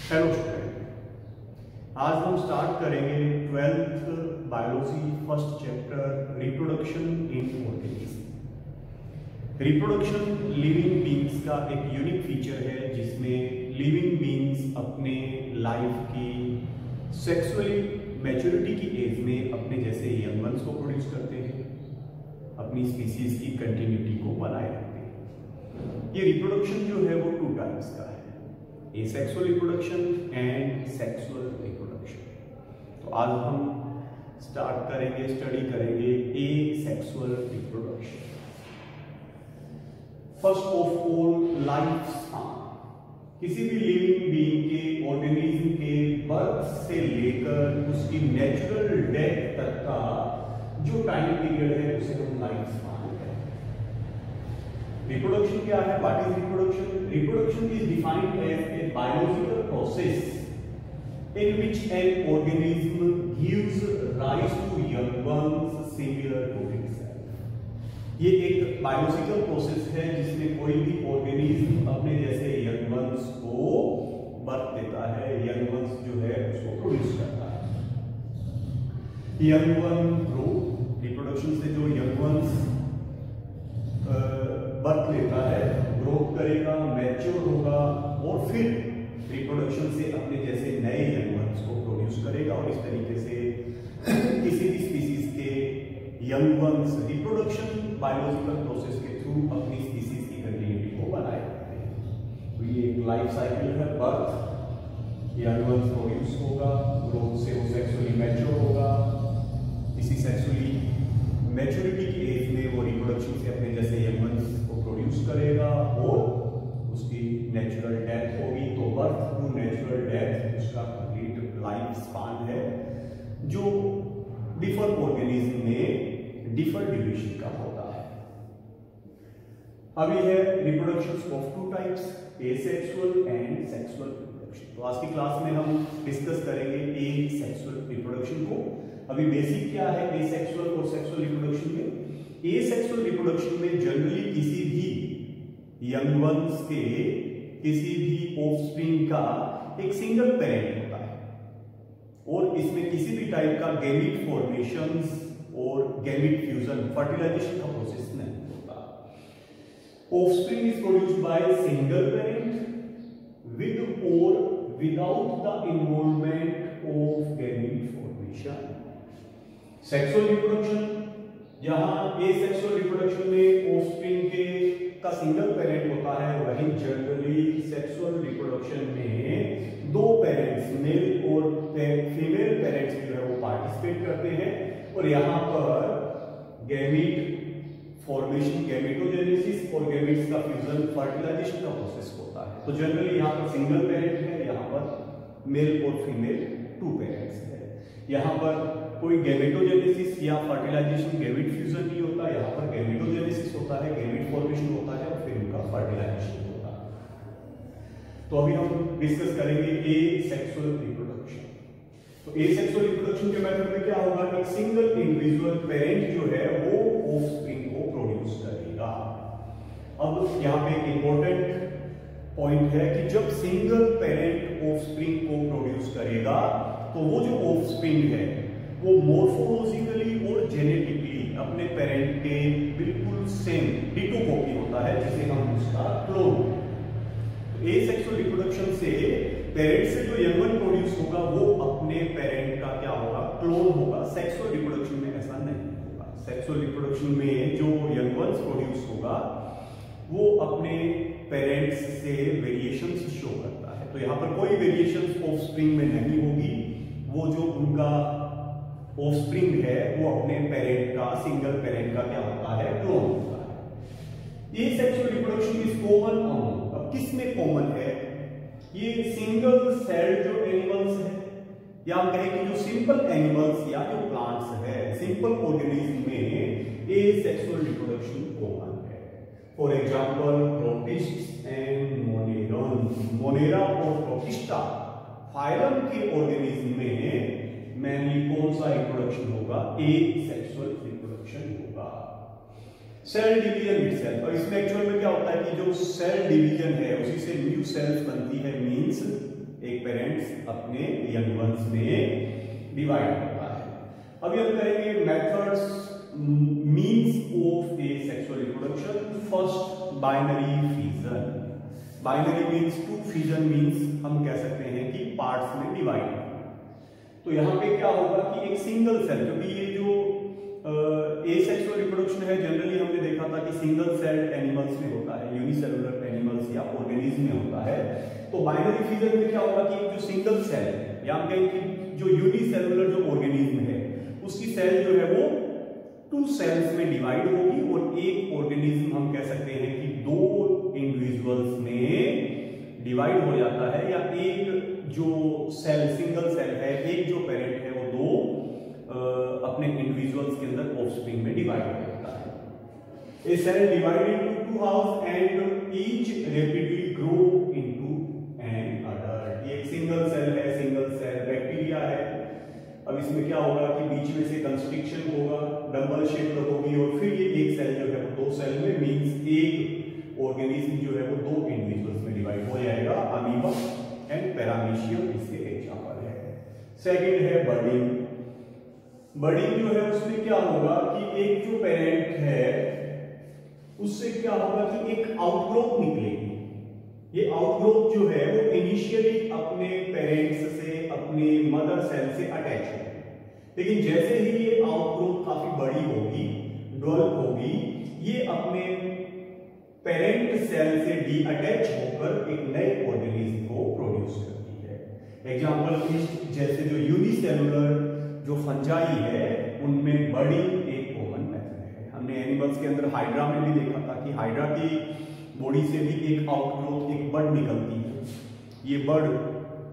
Hello student, आज हम start करेंगे 12th biology first chapter reproduction in organism. Reproduction living beings का एक यूनिक फीचर है जिसमें लिविंग बीइंग्स अपने लाइफ की सेक्सुअली मैच्योरिटी की एज में अपने जैसे यंग वंस को प्रोड्यूस करते हैं, अपनी स्पीसीज की कंटिन्यूटी को बनाए रखते हैं। ये रिप्रोडक्शन जो है वो 2 टाइप्स का है, asexual reproduction and sexual reproduction. तो आज हम स्टडी करेंगे asexual reproduction. First of all, life span. किसी भी लिविंग बीइंग के ऑर्गेनिज्म के बर्थ से लेकर उसकी नेचुरल डेथ तक का जो टाइम पीरियड है उसे हम लाइफ स्पान कहते हैं। रिप्रोडक्शन क्या है? What is reproduction? Reproduction is defined as a biological process in which an organism gives rise to young ones similar to itself। ये एक बायोलॉजिकल प्रोसेस है जिसमें कोई भी ऑर्गेनिज्म अपने जैसे यंग वंस को बर्थ देता है, यंग वंस जो है उसको प्रोड्यूस करता है। यंग वन ग्रो, रिप्रोडक्शन से जो यंग वंस बर्थ लेता है, ग्रोथ करेगा, मैच्योर होगा और फिर रिप्रोडक्शन से अपने जैसे नए यंग वंस को प्रोड्यूस करेगा और इस तरीके से किसी भी स्पीसीज के young ones reproduction biological process के थ्रू अपनी स्पीसीज की कंटिन्यूटी को बनाए रखते हैं। तो ये एक लाइफ साइकिल है। बर्थ, यंग वंस प्रोड्यूस होगा, ग्रोथ से वो सेक्सुअली मैच्योर होगा, इसी सेक्सुअली मैच्योरिटी की एज में वो रिप्रोडक्शन से अपने जैसे यंग वंस को प्रोड्यूस करेगा और उसकी नेचुरल डेथ होगी। तो बर्थ टू नेचुरल डेथ उसका कंप्लीट लाइफ स्पान है जो डिफर ऑर्गेनिज्म में डिफर ड्यूरेशन का होता है। अभी है reproduction of 2 types, asexual and sexual reproduction. तो आज की क्लास में हम डिस्कस करेंगे एसेक्सुअल रिप्रोडक्शन को। अभी बेसिक क्या है एसेक्सुअल और सेक्सुअल रिप्रोडक्शन में? एसेक्सुअल रिप्रोडक्शन में जनरली किसी भी यंग वंस के किसी भी ऑफस्प्रिंग का एक सिंगल पेरेंट होता है और इसमें किसी भी टाइप का गैमीट फॉर्मेशंस और गैमीट फ्यूजन, फर्टिलाइजेशन का प्रोसेस नहीं होता। Offspring is produced by single parent with और without the involvement of gamete formation. Sexual reproduction, जहां एसेक्सुअल रिप्रोडक्शन में ऑफस्प्रिंग के का सिंगल पेरेंट होता है, वहीं जनरली सेक्सुअल रिप्रोडक्शन में 2 पेरेंट्स, मेल और फीमेल पेरेंट्स जो है वो पार्टिसिपेट करते हैं और यहां पर गैमीट फॉर्मेशन, गैमेटोजेनेसिस और गैमीट्स का फ्यूजन, फर्टिलाइजेशन का प्रोसेस होता है। तो जनरली यहां पर सिंगल पेरेंट है, यहां पर मेल और फीमेल 2 पेरेंट्स है। यहां पर कोई गैमेटोजेनेसिस या फर्टिलाइजेशन, गैमीट फ्यूजन नहीं होता, यहाँ पर गैमेटोजेनेसिस होता है, गैमीट फॉर्मेशन होता है और फिर उनका फर्टिलाइजेशन होता है। तो अभी हम डिस्कस करेंगे एसेक्सुअल रिप्रोडक्शन। तो एसेक्सुअल रिप्रोडक्शन के मेथड में क्या होगा? एक सिंगल इंडिविजुअल पेरेंट जो है वो ऑफस्प्रिंग को प्रोड्यूस करेगा। अब यहाँ पे एक इंपॉर्टेंट पॉइंट है कि जब सिंगल पेरेंट ऑफस्प्रिंग को प्रोड्यूस करेगा तो वो जो ऑफस्प्रिंग है वो मोर्फोलॉजिकली और जेनेटिकली अपने पेरेंट के बिल्कुल सेम डिटो कॉपी होता है, जिसे हम उसका क्लोन। एसेक्सुअल रिप्रोडक्शन से पेरेंट से जो यंग वन प्रोड्यूस होगा वो अपने पेरेंट का क्या होगा? क्लोन होगा। सेक्सुअल रिप्रोडक्शन में ऐसा नहीं होगा। सेक्सुअल रिप्रोडक्शन में जो यंग वन प्रोड्यूस होगा वो अपने पेरेंट्स से वेरिएशंस शो करता है। तो यहाँ पर कोई वेरिएशंस ऑफस्प्रिंग में नहीं होगी। वो जो उनका ऑफस्प्रिंग है वो अपने पेरेंट का, सिंगल पेरेंट का क्या होता है? क्लोन होता है। ये sexual reproduction is common among. अब किस में कॉमन है? ये सिंगल सेल जो एनिमल्स है, या हम कहें कि जो सिंपल एनिमल्स या जो प्लांट्स है, सिंपल ऑर्गेनिज्म में एसेक्सुअल रिप्रोडक्शन कॉमन है। For example protists and monerans. Monera और प्रोटिस्टा फाइलम के ऑर्गेनिज्म में मेनली कौन सा रिप्रोडक्शन होगा? एसेक्सुअल रिप्रोडक्शन होगा। सेल डिवीजन इटसेल्फ, और इसमें एक्चुअल में क्या होता है कि जो सेल डिवीजन है उसी से न्यू सेल्स बनती है, मींस एक पेरेंट्स अपने यंग वंस में डिवाइड होता है। अभी हम करेंगे methods means of asexual reproduction. First, binary fission. Binary means two, fission means हम कह सकते हैं कि पार्ट्स में डिवाइड। तो यहां पे क्या होगा कि एक सिंगल सेल, क्योंकि ये जो एसेक्सुअल रिप्रोडक्शन है जनरली हमने देखा था कि सिंगल सेल एनिमल्स में होता है, यूनिसेलुलर एनिमल्स या ऑर्गेनिज्म में होता है। तो बाइनरी फिजन में क्या होगा कि जो सिंगल सेल है या हम कहें कि जो यूनिसेलुलर जो ऑर्गेनिज्म है उसकी सेल जो है वो टू सेल्स में डिवाइड होगी और एक ऑर्गेनिज्म हम कह सकते हैं कि दो इंडिविजुअल्स में डिवाइड हो जाता है, या एक जो सेल सिंगल सेल है, एक जो पेरेंट है वो दो अपने इंडिविजुअल्स के अंदर ऑफस्प्रिंग में डिवाइड हो जाता है। A cell divided into two halves and each rapidly grow into an adult. ये एक सिंगल सेल है, सिंगल सेल बैक्टीरिया है। अब इसमें क्या होगा कि बीच में से कंस्ट्रिक्शन होगा, डबल शेप होगी और फिर ये एक सेल जो है वो दो सेल में मींस एक ऑर्गेनिज्म जो है वो दो इंडिविजुअल्स में डिवाइड हो जाएगा। अमीबा एंड पैरामीशियम इसके एग्जांपल है। सेकंड है बर्डिंग। बर्डिंग जो है उसमें क्या होगा कि एक जो पेरेंट है उससे क्या होगा कि एक आउटग्रोथ निकलेगी। ये आउटग्रोथ जो है वो इनिशियली अपने पेरेंट्स से, अपने मदर सेल से अटैच है, लेकिन जैसे ही ये आउटग्रोथ काफी बड़ी होगी, डेवलप होगी, ये अपने पेरेंट सेल से डी अटैच होकर एक नए ऑर्गेनिज्म को प्रोड्यूस करती है। एग्जांपल जैसे जो यूनिसेलुलर जो फंजाई है उनमें बर्डिंग एक कॉमन मेथड है। हमने एनिमल्स के अंदर हाइड्रा में भी देखा था कि हाइड्रा की बॉडी से भी एक आउटग्रोथ, एक बर्ड निकलती है। ये बर्ड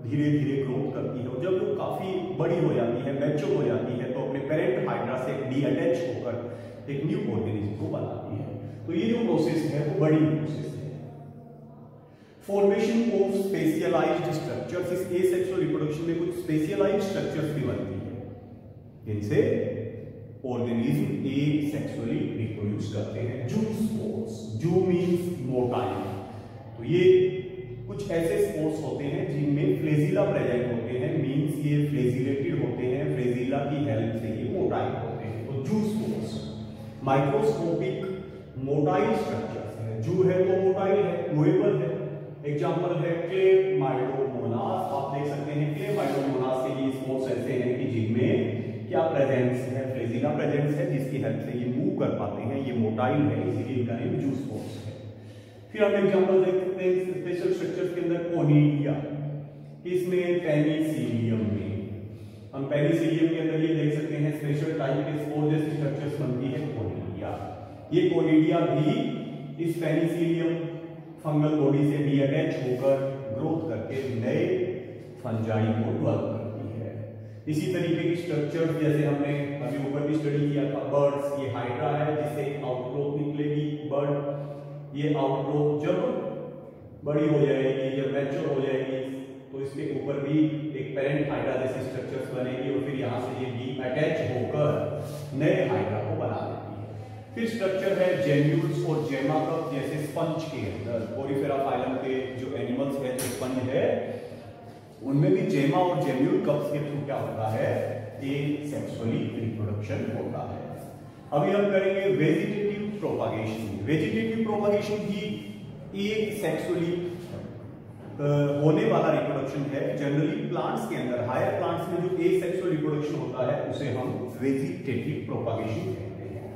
धीरे धीरे ग्रोथ करती है और जब वो काफी बड़ी हो जाती है, मैच्योर हो जाती है, तो अपने पेरेंट हाइड्रा से डी अटैच होकर एक न्यू ऑर्गेनिज्म को बनाती है। तो ये जो प्रोसेस है वो बर्डिंग प्रोसेस है। Formation of specialised structures. इस एसेक्सुअल रिप्रोडक्शन में कुछ स्पेशलाइज्ड स्ट्रक्चर्स भी बनती है जिनसे ऑर्गेनिज्म एसेक्सुअली रिप्रोड्यूस करते हैं। जू स्पोर्स, जू मींस मोटाइल। तो ये कुछ ऐसे स्पोर्स होते हैं जिनमें फ्लेजिला प्रेजेंट होते हैं, मींस ये फ्लेजिलेटेड होते हैं, फ्लेजिला की हेल्प से ये मोटाइल होते हैं। तो जू स्पोर्स माइक्रोस्कोपिक मोटाइल स्ट्रक्चर्स है। जू है तो मोटाइल है, मूवेबल है। एग्जांपल है क्लेमाइडोमोनास। आप देख सकते हैं क्लेमाइडोमोनास के ये स्पोर्स ऐसे हैं कि जिनमें क्या प्रेजेंस है, फ्लेजिला प्रेजेंस है, जिसकी हेल्प से ये मूव कर पाते हैं। ये मोटाइल है, इसीलिए इनका नेम जू स्पोर्स है। फिर हम एग्जांपल देख सकते हैं स्पेशल स्ट्रक्चर्स के अंदर कोनिडिया। इसमें पेनिसिलियम में हम पेनिसिलियम के अंदर ये देख सकते हैं स्पेशल टाइप के स्पोर जैसी स्ट्रक्चर्स बनती है कोनिडिया। ये कोनिडिया भी इस पेनिसिलियम फंगल बॉडी से डी अटैच होकर ग्रोथ करके नए फंजाई को डेवलप करती है। इसी तरीके की स्ट्रक्चर्स जैसे हमने अभी ऊपर भी स्टडी किया था बर्ड्स। ये हाइड्रा है जिससे आउटग्रोथ निकलेगी बर्ड। ये आउटग्रोथ जब बड़ी हो जाएगी, जब मैच्योर हो जाएगी, तो इसके ऊपर भी एक पेरेंट हाइड्रा जैसी स्ट्रक्चर्स बनेगी और फिर यहाँ से ये डी अटैच होकर नए हाइड्रा को बना देती है। फिर स्ट्रक्चर है जेन्यूल्स और जेमा कप जैसे स्पंज के अंदर। कोरिफेरा फाइलम के जो एनिमल्स है, जो स्पंज है, उनमें भी जेमा और जेन्यूल कप्स के थ्रू क्या होता है, एसेक्सुअली रिप्रोडक्शन होता है। अभी हम करेंगे वेजिटेटिव प्रोपागेशन। वेजिटेटिव प्रोपागेशन भी एक सेक्सुअली होने वाला रिप्रोडक्शन है। जनरली प्लांट्स के अंदर, हायर प्लांट्स में जो एसेक्सुअल रिप्रोडक्शन होता है उसे हम वेजिटेटिव प्रोपागेशन कहते हैं।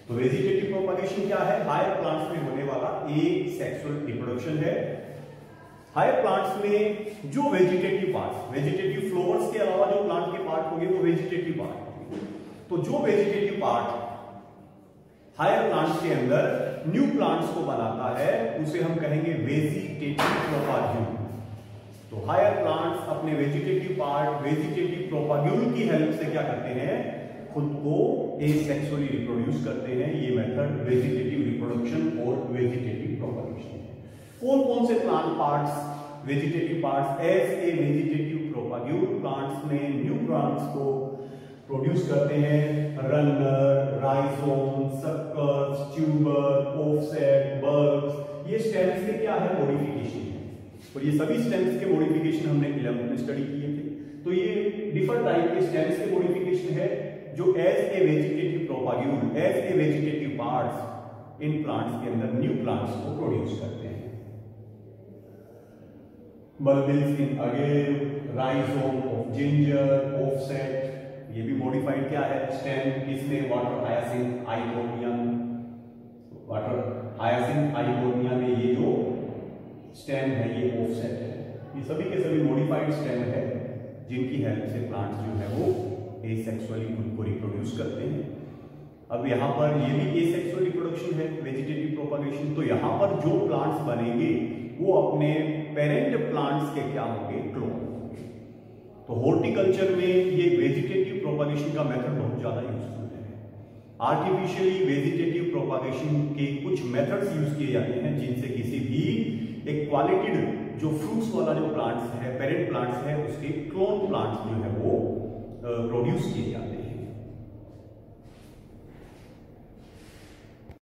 तो वेजिटेटिव प्रोपागेशन क्या है? हायर प्लांट्स में होने वाला एसेक्सुअल रिप्रोडक्शन है। हायर प्लांट्स में जो वेजिटेटिव पार्ट, वेजिटेटिव फ्लावर्स के अलावा जो प्लांट के पार्ट होंगे वो वेजिटेटिव पार्ट होंगे। तो जो वेजिटेटिव पार्ट हायर प्लांट्स के अंदर न्यू प्लांट्स को बनाता है उसे हम कहेंगे वेजिटेटिव प्रोपाग्यूल। तो हायर प्लांट्स अपने वेजिटेटिव पार्ट, वेजिटेटिव प्रोपाग्यूल की हेल्प से क्या करते हैं, खुद को एसेक्सुअली रिप्रोड्यूस करते हैं। ये मेथड वेजिटेटिव रिप्रोडक्शन और वेजिटेटिव प्रोपागेशन है। कौन कौन से plant parts vegetative parts as a vegetative propagule plants में न्यू प्लांट्स को प्रोड्यूस करते हैं? Runner, rhizome, suckers, tuber, offset, bulbs. ये स्टेम्स के क्या है, मॉडिफिकेशन है। तो तो ये सभी स्टेम्स के मॉडिफिकेशन हमने 11th में स्टडी किए थे। तो ये डिफरेंट टाइप के स्टेम्स के मॉडिफिकेशन है जो as a vegetative propagule, as a vegetative parts इन प्लांट्स के अंदर न्यू प्लांट्स को प्रोड्यूस करते हैं। bulbils in agave, rhizome of ginger, offset, ये भी मॉडिफाइड क्या है स्टेम किसमें वाटर हायासिंथ आइगोनियम, वाटर हायासिंथ आइगोनिया में ये जो स्टेम है ये ऑफसेट है। ये सभी के सभी मॉडिफाइड स्टेम है जिनकी हेल्प से प्लांट्स जो है वो एसेक्सुअली खुद को रिप्रोड्यूस करते हैं। अब यहाँ पर ये भी एसेक्सुअल रिप्रोडक्शन है, वेजिटेटिव प्रोपागेशन। तो यहाँ पर जो प्लांट्स बनेंगे वो अपने पेरेंट प्लांट्स के क्या होंगे, क्लोन होंगे। तो हॉर्टिकल्चर में ये वेजिटेटिव प्रोपागेशन का मेथड बहुत ज्यादा यूजफुल है। आर्टिफिशियली वेजिटेटिव प्रोपागेशन के कुछ मेथड्स यूज किए जाते हैं जिनसे किसी भी एक क्वालिटेड जो फ्रूट्स वाला जो प्लांट्स है, पेरेंट प्लांट्स है, उसके क्लोन प्लांट्स जो है वो प्रोड्यूस किए जाते हैं।